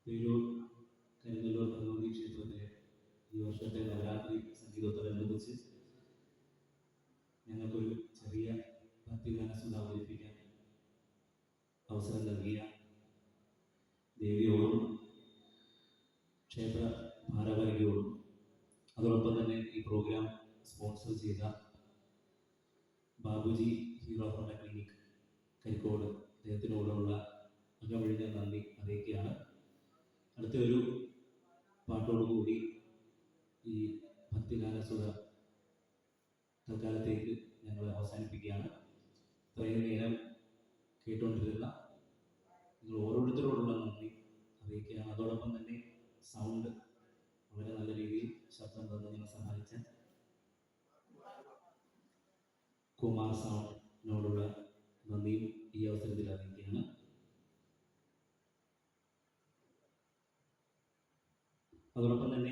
പേരൂർ കരിങ്ങല്ലൂർ ഭഗവതി ക്ഷേത്രത്തിലെ ഈ വർഷത്തെ നവരാത്രി സംഗീതത്തോടനുബന്ധിച്ച് ഞങ്ങൾക്കൊരു ചെറിയ ഭക്തിഗാനസുധ അവതരിപ്പിക്കാൻ അവസരം നൽകിയ ദേവിയോടും ക്ഷേത്ര ഭാരവാഹികളോടും അതോടൊപ്പം തന്നെ ഈ പ്രോഗ്രാം സ്പോൺസർ ചെയ്ത Babuji Hero Honda clinic Karikode അദ്ദേഹത്തിനോടുള്ള അകമഴിഞ്ഞ നന്ദി അറിയിക്കുകയാണ്. അടുത്ത ഒരു പാട്ടോടുകൂടി ഈ ഭക്തിഗാനസുധ തൽക്കാലത്തേക്ക് ഞങ്ങൾ അവസാനിപ്പിക്കുകയാണ്. ഇത്രയും നേരം കേട്ടുകൊണ്ടിരുന്ന നിങ്ങൾ ഓരോരുത്തരോടുള്ള നന്ദി അറിയിക്കുകയാണ്. അതോടൊപ്പം തന്നെ സൗണ്ട് വളരെ നല്ല രീതിയിൽ ശബ്ദം തന്ന് നിങ്ങൾ സഹായിച്ച കുമാർ സൗണ്ടിനോടുള്ള നന്ദിയും ഈ അവസരത്തിൽ അറിയിക്കുകയാണ്. അതോടൊപ്പം തന്നെ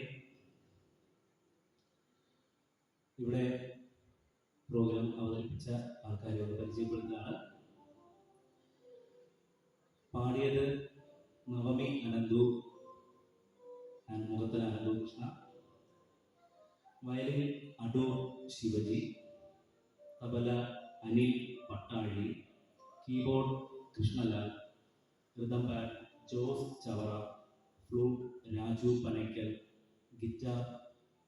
ഇവിടെ പ്രോഗ്രാം അവതരിപ്പിച്ച ആൾക്കാരെ ഒന്ന് പരിചയപ്പെടുത്തുകയാണ്. പാടിയത് Navami Ananthu and Mukhathan Ananthu Krishna, violin Adoor Shivaji, tabla Anil Pattazhi, keyboard Krishnalal, rhythm pad Jose Chavara, flute Raju Panackal, guitar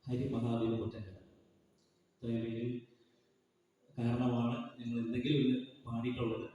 Hari Mahadeva Kottankara. ഇത്രയും പേരിൽ കാരണമാണ് ഞങ്ങൾ എന്തെങ്കിലും ഇന്ന് പാടിയിട്ടുള്ളത്.